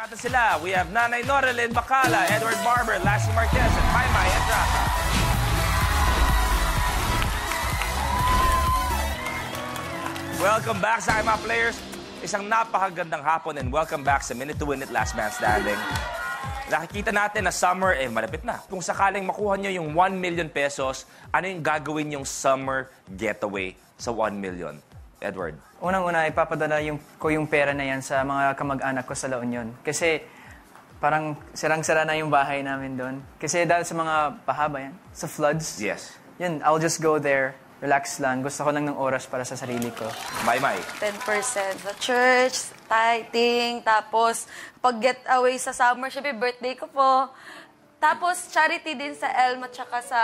natin sila. We have Nanay Noraline Bacala, Edward Barber, Lassie Marquez, and Maymay Entrata. Welcome back sa aking mga players. Isang napakagandang hapon and welcome back sa Minute to Win It Last Man Standing. Nakikita natin na summer, malapit na. Kung sakaling makuha nyo yung 1 million pesos, ano yung gagawin yung summer getaway sa 1 million? Edward. Unang-una, ipapadala ko yung pera na yan sa mga kamag-anak ko sa La Union. Kasi parang sirang-sira na yung bahay namin doon. Kasi dahil sa mga pahaba yan, sa floods. Yes. Yun, I'll just go there, relax lang. Gusto ko lang ng oras para sa sarili ko. Maymay. 10% sa church, tithing, tapos pag get away sa summer, syempre birthday ko po. Tapos charity din sa Elm at saka sa...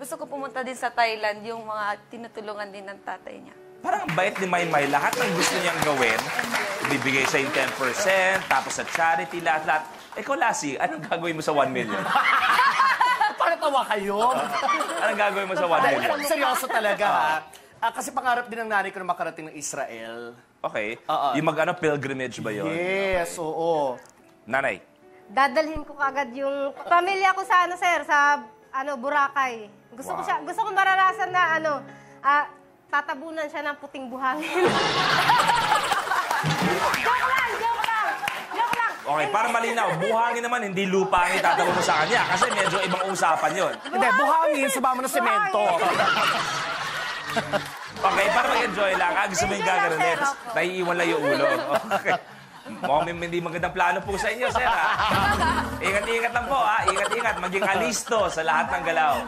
Gusto ko pumunta din sa Thailand, yung mga tinutulungan din ng tatay niya. Parang ang bait ni Maymay, lahat ng gusto niyang gawin, bibigay sa yung 10%, tapos sa charity, lahat-lahat. Ikaw, Lassie, anong gagawin mo sa 1 million? Para tawa kayo. Anong gagawin mo sa 1 million? Seryoso talaga. Kasi pangarap din ng nanay ko na makarating ng Israel. Okay. Yung pilgrimage ba yun? Yes, oo. Nanay. Dadalhin ko kagad yung pamilya ko sa Boracay. Gusto ko maranasan na tatabunan siya ng puting buhangin. Joke lang. Okay, para malinaw, buhangin naman, hindi lupa ang itatabo mo sa kanya. Kasi medyo ibang usapan yun. Hindi, buhangin, sama mo ng semento. Okay, para mag-enjoy lang. Gusto mo yung gaganunin. Naiiwan lang yung ulo. Okay. Mukhang hindi magandang plano po sa inyo, sir. Ingat-ingat lang po, Ingat-ingat. Maging alisto sa lahat ng galaw.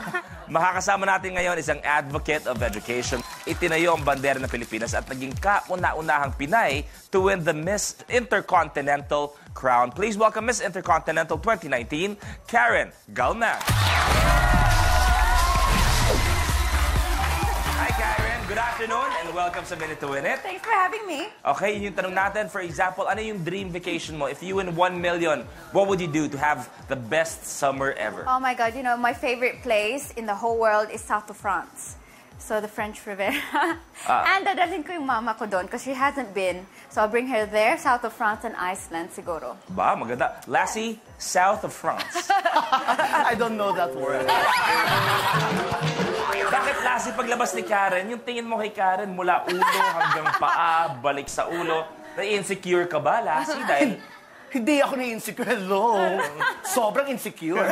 Makakasama natin ngayon isang advocate of education. Itinayo ang bandera ng Pilipinas at naging kauna-unahang Pinay to win the Miss Intercontinental crown. Please welcome Miss Intercontinental 2019, Karen Galman. Hi, Karen. Good afternoon and welcome sa Minute to Win It. Thanks for having me. Okay, yung tanong natin, for example, ano yung dream vacation mo? If you win 1 million, what would you do to have the best summer ever? Oh my God, you know, my favorite place in the whole world is south of France. So the French Riviera. And dadalhin ko yung mama ko doon because she hasn't been. So I'll bring her there, south of France and Iceland siguro. Ba, maganda. Lassie, south of France. I don't know that word. Bakit, Lassie, paglabas ni Karen, yung tingin mo kay Karen mula ulo hanggang paa, balik sa ulo, na-insecure ka ba, Lassie? Dahil... Hindi ako na-insecure, no. Sobrang insecure.